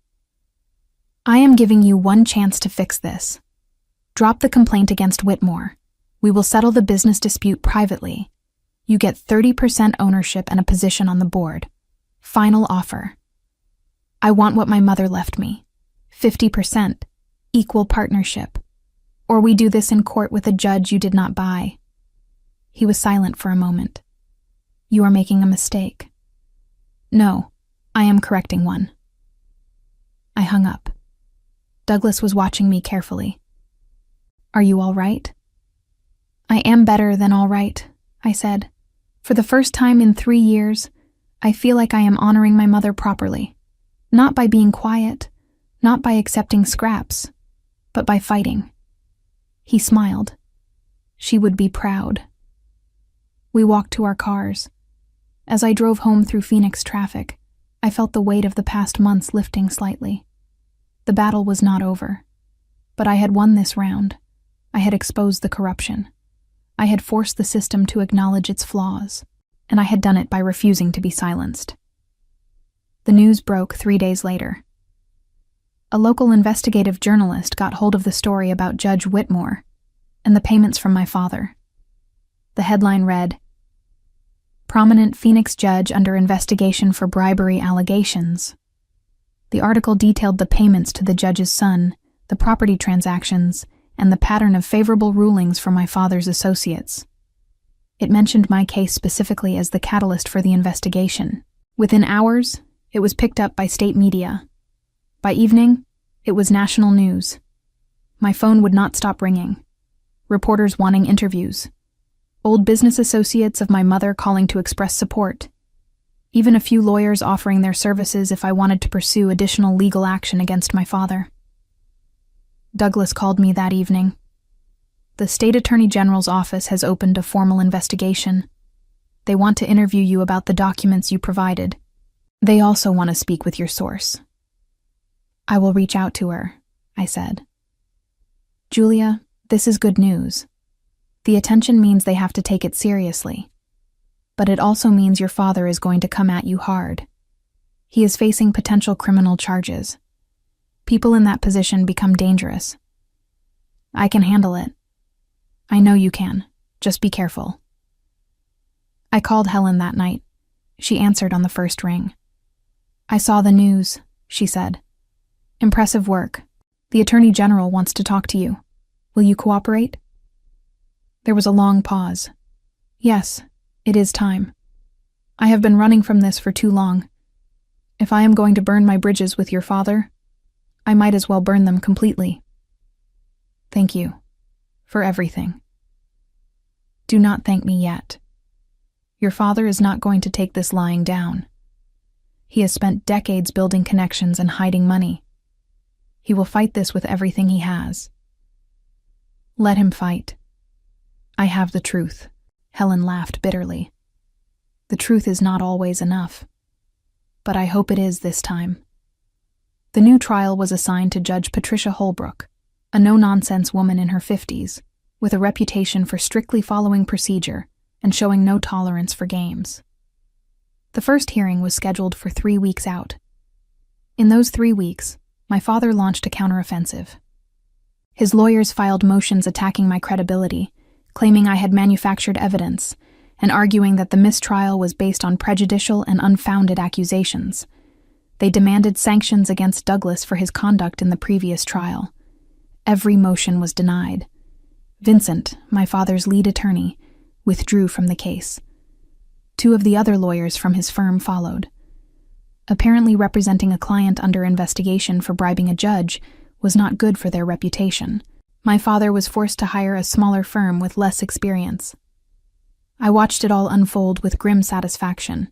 S1: I am giving you one chance to fix this. Drop the complaint against Whitmore. We will settle the business dispute privately. You get 30% ownership and a position on the board. Final offer. I want what my mother left me. 50%. Equal partnership. Or we do this in court with a judge you did not buy. He was silent for a moment. You are making a mistake. No, I am correcting one. I hung up. Douglas was watching me carefully. Are you all right? I am better than all right, I said. For the first time in 3 years, I feel like I am honoring my mother properly. Not by being quiet, not by accepting scraps, but by fighting. He smiled. She would be proud. We walked to our cars. As I drove home through Phoenix traffic, I felt the weight of the past months lifting slightly. The battle was not over, but I had won this round. I had exposed the corruption. I had forced the system to acknowledge its flaws, and I had done it by refusing to be silenced. The news broke 3 days later. A local investigative journalist got hold of the story about Judge Whitmore and the payments from my father. The headline read, "Prominent Phoenix judge under investigation for bribery allegations." The article detailed the payments to the judge's son, the property transactions, and the pattern of favorable rulings for my father's associates. It mentioned my case specifically as the catalyst for the investigation. Within hours, it was picked up by state media. By evening, it was national news. My phone would not stop ringing. Reporters wanting interviews. Old business associates of my mother calling to express support. Even a few lawyers offering their services if I wanted to pursue additional legal action against my father. Douglas called me that evening. The State Attorney General's office has opened a formal investigation. They want to interview you about the documents you provided. They also want to speak with your source. I will reach out to her, I said. Julia, this is good news. The attention means they have to take it seriously. But it also means your father is going to come at you hard. He is facing potential criminal charges. People in that position become dangerous. I can handle it. I know you can. Just be careful. I called Helen that night. She answered on the first ring. I saw the news, she said. Impressive work. The Attorney General wants to talk to you. Will you cooperate? There was a long pause. Yes, it is time. I have been running from this for too long. If I am going to burn my bridges with your father, I might as well burn them completely. Thank you for everything. Do not thank me yet. Your father is not going to take this lying down. He has spent decades building connections and hiding money. He will fight this with everything he has. Let him fight. I have the truth. Helen laughed bitterly. The truth is not always enough, but I hope it is this time. The new trial was assigned to Judge Patricia Holbrook, a no-nonsense woman in her 50s, with a reputation for strictly following procedure and showing no tolerance for games. The first hearing was scheduled for 3 weeks out. In those 3 weeks, my father launched a counteroffensive. His lawyers filed motions attacking my credibility, claiming I had manufactured evidence, and arguing that the mistrial was based on prejudicial and unfounded accusations. They demanded sanctions against Douglas for his conduct in the previous trial. Every motion was denied. Vincent, my father's lead attorney, withdrew from the case. 2 of the other lawyers from his firm followed. Apparently representing a client under investigation for bribing a judge was not good for their reputation. My father was forced to hire a smaller firm with less experience. I watched it all unfold with grim satisfaction.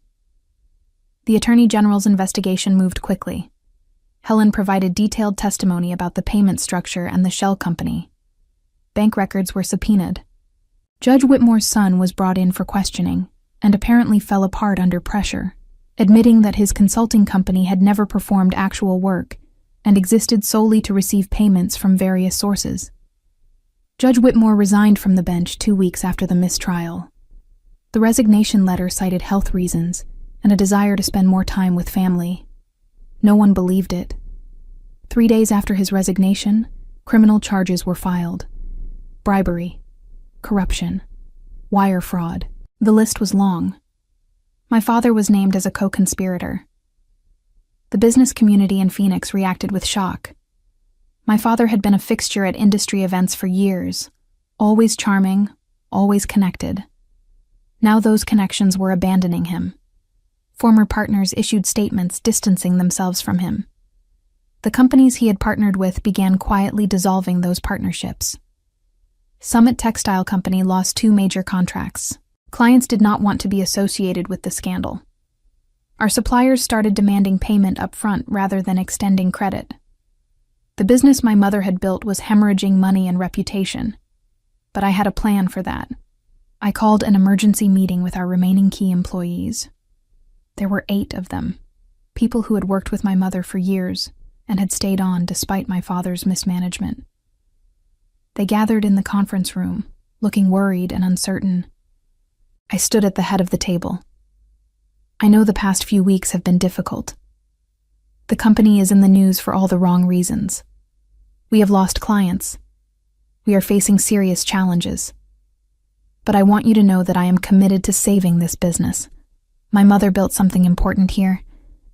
S1: The Attorney General's investigation moved quickly. Helen provided detailed testimony about the payment structure and the shell company. Bank records were subpoenaed. Judge Whitmore's son was brought in for questioning and apparently fell apart under pressure, admitting that his consulting company had never performed actual work and existed solely to receive payments from various sources. Judge Whitmore resigned from the bench 2 weeks after the mistrial. The resignation letter cited health reasons and a desire to spend more time with family. No one believed it. 3 days after his resignation, criminal charges were filed. Bribery, corruption, wire fraud. The list was long. My father was named as a co-conspirator. The business community in Phoenix reacted with shock. My father had been a fixture at industry events for years, always charming, always connected. Now those connections were abandoning him. Former partners issued statements distancing themselves from him. The companies he had partnered with began quietly dissolving those partnerships. Summit Textile Company lost 2 major contracts. Clients did not want to be associated with the scandal. Our suppliers started demanding payment up front rather than extending credit. The business my mother had built was hemorrhaging money and reputation, but I had a plan for that. I called an emergency meeting with our remaining key employees. There were 8 of them, people who had worked with my mother for years and had stayed on despite my father's mismanagement. They gathered in the conference room, looking worried and uncertain. I stood at the head of the table. I know the past few weeks have been difficult. The company is in the news for all the wrong reasons. We have lost clients. We are facing serious challenges. But I want you to know that I am committed to saving this business. My mother built something important here,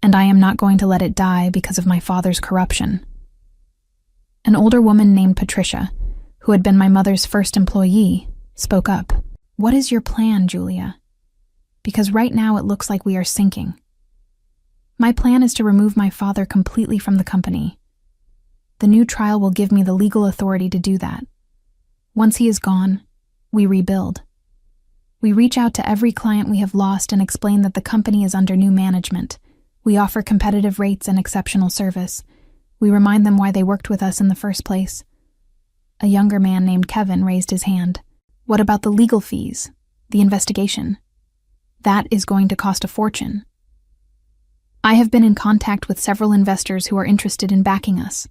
S1: and I am not going to let it die because of my father's corruption. An older woman named Patricia, who had been my mother's first employee, spoke up. What is your plan, Julia? Because right now it looks like we are sinking. My plan is to remove my father completely from the company. The new trial will give me the legal authority to do that. Once he is gone, we rebuild. We reach out to every client we have lost and explain that the company is under new management. We offer competitive rates and exceptional service. We remind them why they worked with us in the first place. A younger man named Kevin raised his hand. What about the legal fees? The investigation? That is going to cost a fortune. I have been in contact with several investors who are interested in backing us.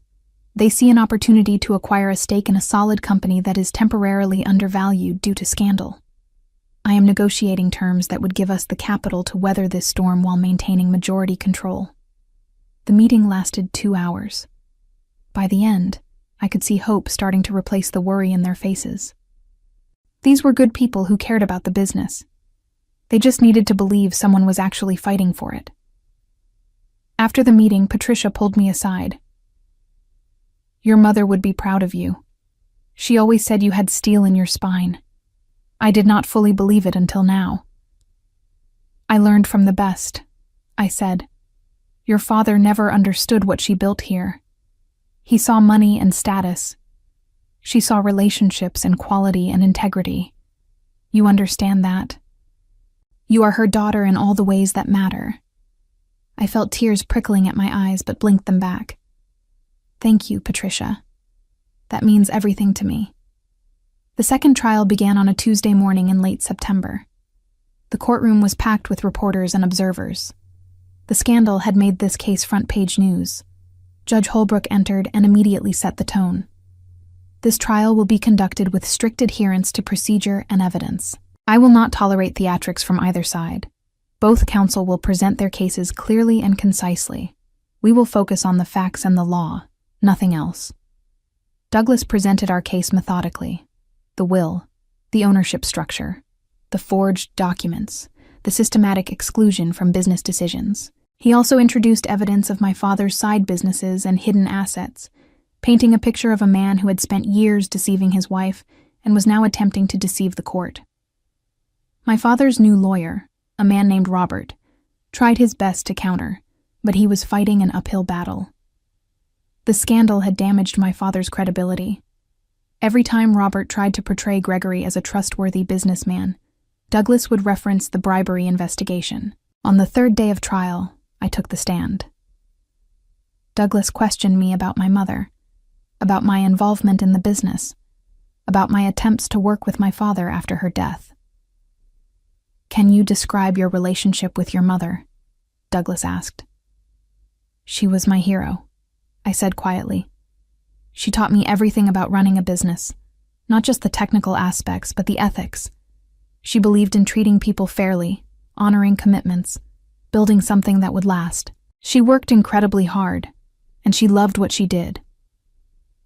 S1: They see an opportunity to acquire a stake in a solid company that is temporarily undervalued due to scandal. I am negotiating terms that would give us the capital to weather this storm while maintaining majority control. The meeting lasted 2 hours. By the end, I could see hope starting to replace the worry in their faces. These were good people who cared about the business. They just needed to believe someone was actually fighting for it. After the meeting, Patricia pulled me aside. Your mother would be proud of you. She always said you had steel in your spine. I did not fully believe it until now. I learned from the best, I said. Your father never understood what she built here. He saw money and status. She saw relationships and quality and integrity. You understand that? You are her daughter in all the ways that matter. I felt tears prickling at my eyes but blinked them back. Thank you, Patricia. That means everything to me. The second trial began on a Tuesday morning in late September. The courtroom was packed with reporters and observers. The scandal had made this case front-page news. Judge Holbrook entered and immediately set the tone. This trial will be conducted with strict adherence to procedure and evidence. I will not tolerate theatrics from either side. Both counsel will present their cases clearly and concisely. We will focus on the facts and the law, nothing else. Douglas presented our case methodically. The will, the ownership structure, the forged documents, the systematic exclusion from business decisions. He also introduced evidence of my father's side businesses and hidden assets, painting a picture of a man who had spent years deceiving his wife and was now attempting to deceive the court. My father's new lawyer, a man named Robert, tried his best to counter, but he was fighting an uphill battle. The scandal had damaged my father's credibility. Every time Robert tried to portray Gregory as a trustworthy businessman, Douglas would reference the bribery investigation. On the third day of trial, I took the stand. Douglas questioned me about my mother, about my involvement in the business, about my attempts to work with my father after her death. "Can you describe your relationship with your mother?" Douglas asked. "She was my hero," I said quietly. "She taught me everything about running a business, not just the technical aspects, but the ethics. She believed in treating people fairly, honoring commitments, building something that would last. She worked incredibly hard, and she loved what she did.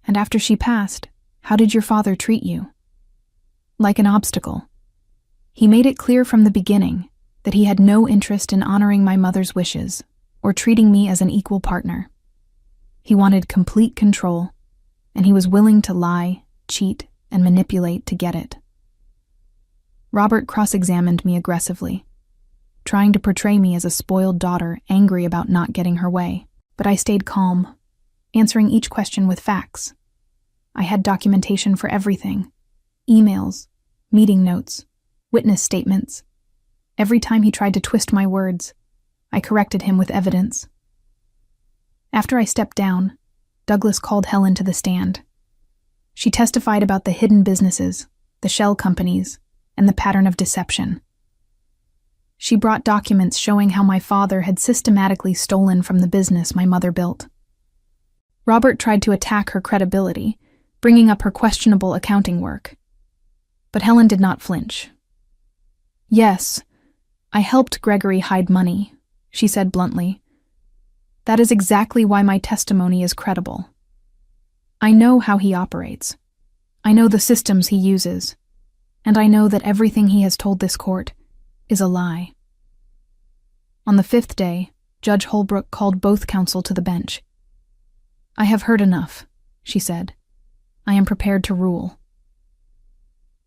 S1: And after she passed, how did your father treat you?" "Like an obstacle. He made it clear from the beginning that he had no interest in honoring my mother's wishes or treating me as an equal partner. He wanted complete control, and he was willing to lie, cheat, and manipulate to get it." Robert cross-examined me aggressively, trying to portray me as a spoiled daughter angry about not getting her way. But I stayed calm, answering each question with facts. I had documentation for everything: emails, meeting notes, witness statements. Every time he tried to twist my words, I corrected him with evidence. After I stepped down, Douglas called Helen to the stand. She testified about the hidden businesses, the shell companies, and the pattern of deception. She brought documents showing how my father had systematically stolen from the business my mother built. Robert tried to attack her credibility, bringing up her questionable accounting work. But Helen did not flinch. "Yes, I helped Gregory hide money," she said bluntly. "That is exactly why my testimony is credible. I know how he operates. I know the systems he uses. And I know that everything he has told this court is a lie." On the fifth day, Judge Holbrook called both counsel to the bench. "I have heard enough," she said. "I am prepared to rule."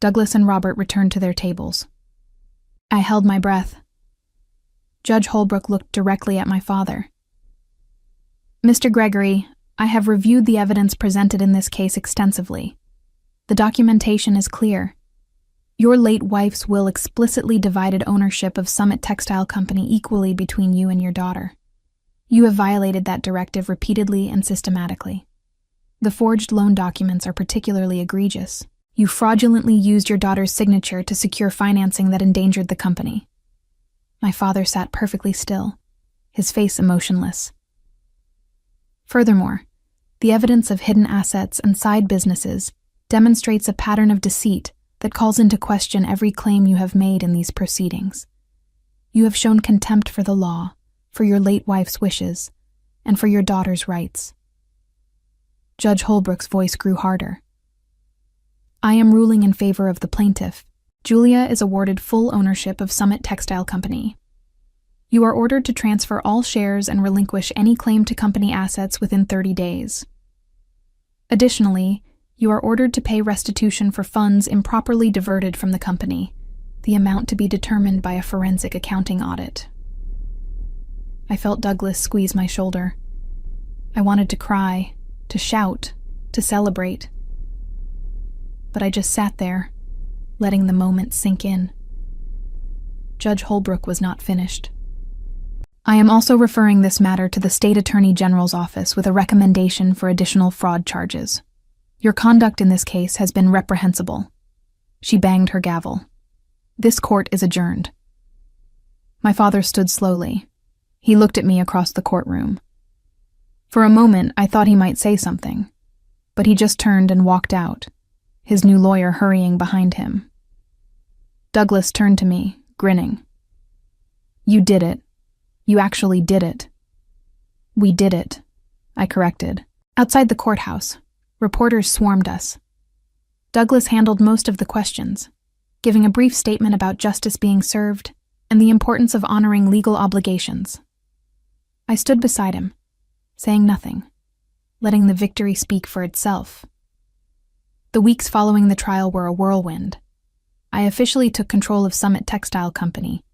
S1: Douglas and Robert returned to their tables. I held my breath. Judge Holbrook looked directly at my father. "Mr. Gregory, I have reviewed the evidence presented in this case extensively. The documentation is clear. Your late wife's will explicitly divided ownership of Summit Textile Company equally between you and your daughter. You have violated that directive repeatedly and systematically. The forged loan documents are particularly egregious. You fraudulently used your daughter's signature to secure financing that endangered the company." My father sat perfectly still, his face emotionless. "Furthermore, the evidence of hidden assets and side businesses demonstrates a pattern of deceit that calls into question every claim you have made in these proceedings. You have shown contempt for the law, for your late wife's wishes, and for your daughter's rights." Judge Holbrook's voice grew harder. "I am ruling in favor of the plaintiff. Julia is awarded full ownership of Summit Textile Company. You are ordered to transfer all shares and relinquish any claim to company assets within 30 days. Additionally, you are ordered to pay restitution for funds improperly diverted from the company, the amount to be determined by a forensic accounting audit." I felt Douglas squeeze my shoulder. I wanted to cry, to shout, to celebrate. But I just sat there, letting the moment sink in. Judge Holbrook was not finished. "I am also referring this matter to the State Attorney General's office with a recommendation for additional fraud charges. Your conduct in this case has been reprehensible." She banged her gavel. "This court is adjourned." My father stood slowly. He looked at me across the courtroom. For a moment, I thought he might say something, but he just turned and walked out, his new lawyer hurrying behind him. Douglas turned to me, grinning. "You did it. You actually did it." "We did it," I corrected. Outside the courthouse, reporters swarmed us. Douglas handled most of the questions, giving a brief statement about justice being served and the importance of honoring legal obligations. I stood beside him, saying nothing, letting the victory speak for itself. The weeks following the trial were a whirlwind. I officially took control of Summit Textile Company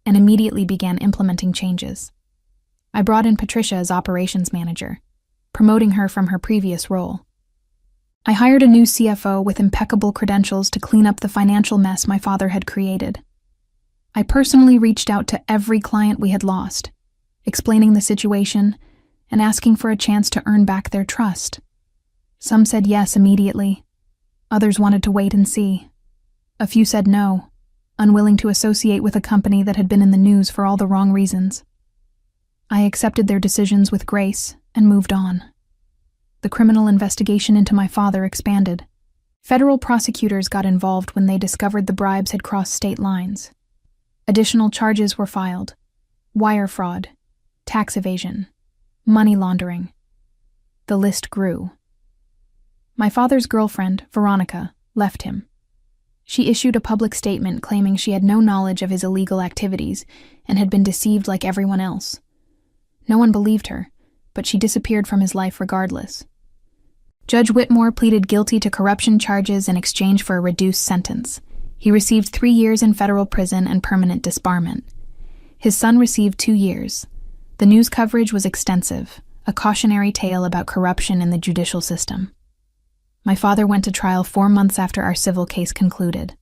S1: and immediately began implementing changes. I brought in Patricia as operations manager, promoting her from her previous role. I hired a new CFO with impeccable credentials to clean up the financial mess my father had created. I personally reached out to every client we had lost, explaining the situation and asking for a chance to earn back their trust. Some said yes immediately. Others wanted to wait and see. A few said no, unwilling to associate with a company that had been in the news for all the wrong reasons. I accepted their decisions with grace and moved on. The criminal investigation into my father expanded. Federal prosecutors got involved when they discovered the bribes had crossed state lines. Additional charges were filed: wire fraud, tax evasion, money laundering. The list grew. My father's girlfriend, Veronica, left him. She issued a public statement claiming she had no knowledge of his illegal activities and had been deceived like everyone else. No one believed her, but she disappeared from his life regardless. Judge Whitmore pleaded guilty to corruption charges in exchange for a reduced sentence. He received 3 years in federal prison and permanent disbarment. His son received 2 years. The news coverage was extensive, a cautionary tale about corruption in the judicial system. My father went to trial 4 months after our civil case concluded.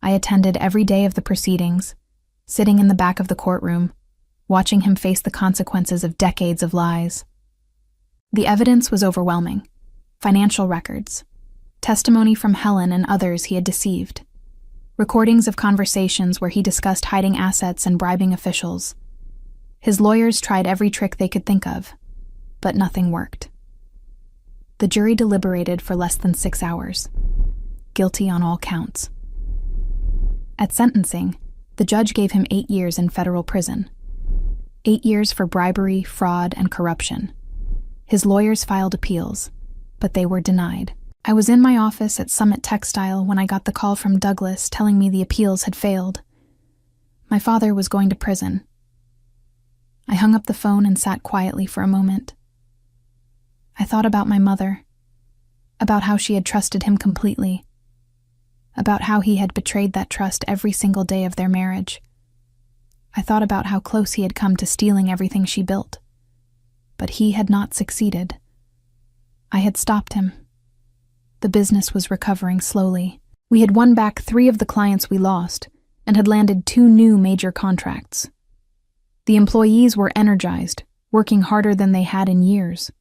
S1: I attended every day of the proceedings, sitting in the back of the courtroom, watching him face the consequences of decades of lies. The evidence was overwhelming. Financial records, testimony from Helen and others he had deceived, recordings of conversations where he discussed hiding assets and bribing officials. His lawyers tried every trick they could think of, but nothing worked. The jury deliberated for less than 6 hours, guilty on all counts. At sentencing, the judge gave him 8 years in federal prison, 8 years for bribery, fraud, and corruption. His lawyers filed appeals, but they were denied. I was in my office at Summit Textile when I got the call from Douglas telling me the appeals had failed. My father was going to prison. I hung up the phone and sat quietly for a moment. I thought about my mother, about how she had trusted him completely, about how he had betrayed that trust every single day of their marriage. I thought about how close he had come to stealing everything she built, but he had not succeeded. I had stopped him. The business was recovering slowly. We had won back 3 of the clients we lost and had landed 2 new major contracts. The employees were energized, working harder than they had in years.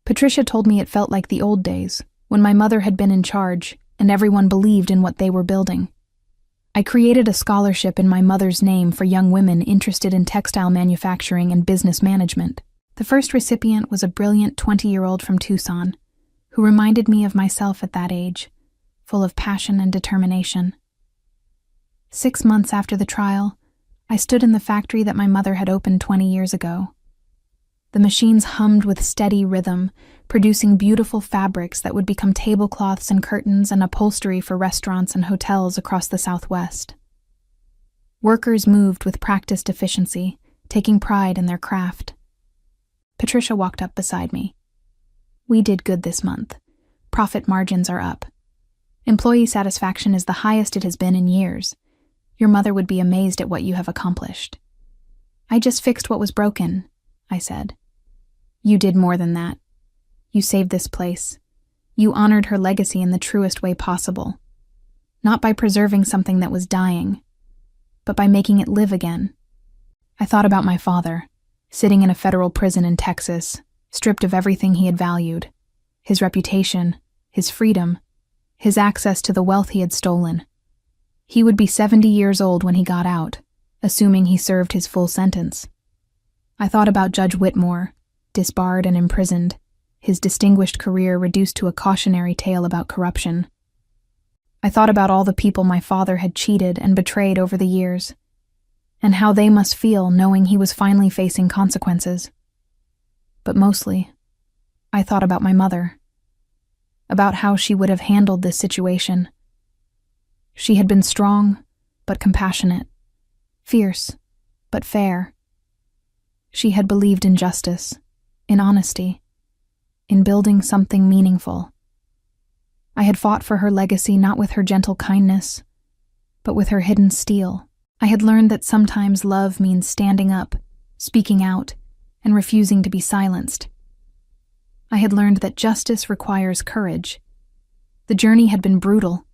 S1: Patricia told me it felt like the old days, when my mother had been in charge and everyone believed in what they were building. I created a scholarship in my mother's name for young women interested in textile manufacturing and business management. The first recipient was a brilliant 20-year-old from Tucson, who reminded me of myself at that age, full of passion and determination. 6 months after the trial, I stood in the factory that my mother had opened 20 years ago. The machines hummed with steady rhythm, producing beautiful fabrics that would become tablecloths and curtains and upholstery for restaurants and hotels across the Southwest. Workers moved with practiced efficiency, taking pride in their craft. Patricia walked up beside me. "We did good this month. Profit margins are up. Employee satisfaction is the highest it has been in years. Your mother would be amazed at what you have accomplished." "I just fixed what was broken," I said. "You did more than that. You saved this place. You honored her legacy in the truest way possible. Not by preserving something that was dying, but by making it live again." I thought about my father, sitting in a federal prison in Texas, stripped of everything he had valued: his reputation, his freedom, his access to the wealth he had stolen. He would be 70 years old when he got out, assuming he served his full sentence. I thought about Judge Whitmore, disbarred and imprisoned, his distinguished career reduced to a cautionary tale about corruption. I thought about all the people my father had cheated and betrayed over the years, and how they must feel knowing he was finally facing consequences. But mostly, I thought about my mother, about how she would have handled this situation. She had been strong, but compassionate, fierce, but fair. She had believed in justice, in honesty, in building something meaningful. I had fought for her legacy not with her gentle kindness, but with her hidden steel. I had learned that sometimes love means standing up, speaking out, and refusing to be silenced. I had learned that justice requires courage. The journey had been brutal,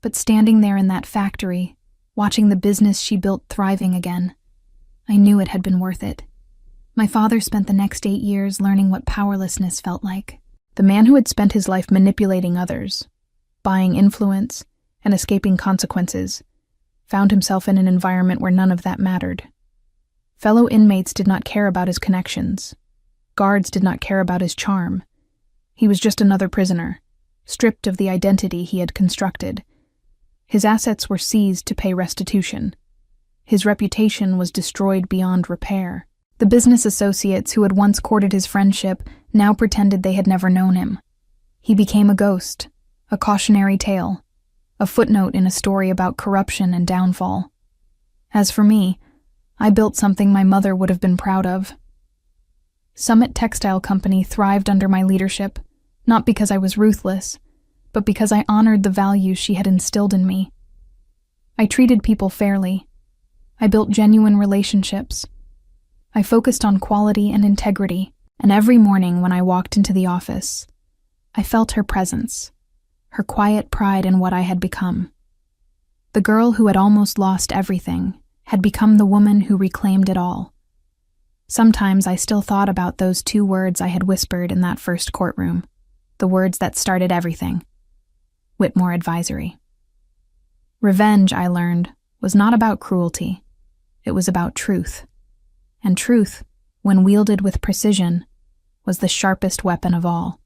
S1: but standing there in that factory, watching the business she built thriving again. I knew it had been worth it. My father spent the next 8 years learning what powerlessness felt like. The man who had spent his life manipulating others, buying influence, and escaping consequences, found himself in an environment where none of that mattered. Fellow inmates did not care about his connections. Guards did not care about his charm. He was just another prisoner, stripped of the identity he had constructed. His assets were seized to pay restitution. His reputation was destroyed beyond repair. The business associates who had once courted his friendship now pretended they had never known him. He became a ghost, a cautionary tale, a footnote in a story about corruption and downfall. As for me, I built something my mother would have been proud of. Summit Textile Company thrived under my leadership, not because I was ruthless, but because I honored the values she had instilled in me. I treated people fairly. I built genuine relationships. I focused on quality and integrity, and every morning when I walked into the office, I felt her presence, her quiet pride in what I had become. The girl who had almost lost everything had become the woman who reclaimed it all. Sometimes I still thought about those 2 words I had whispered in that first courtroom, the words that started everything. Whitmore Advisory. Revenge, I learned, was not about cruelty. It was about truth. And truth, when wielded with precision, was the sharpest weapon of all.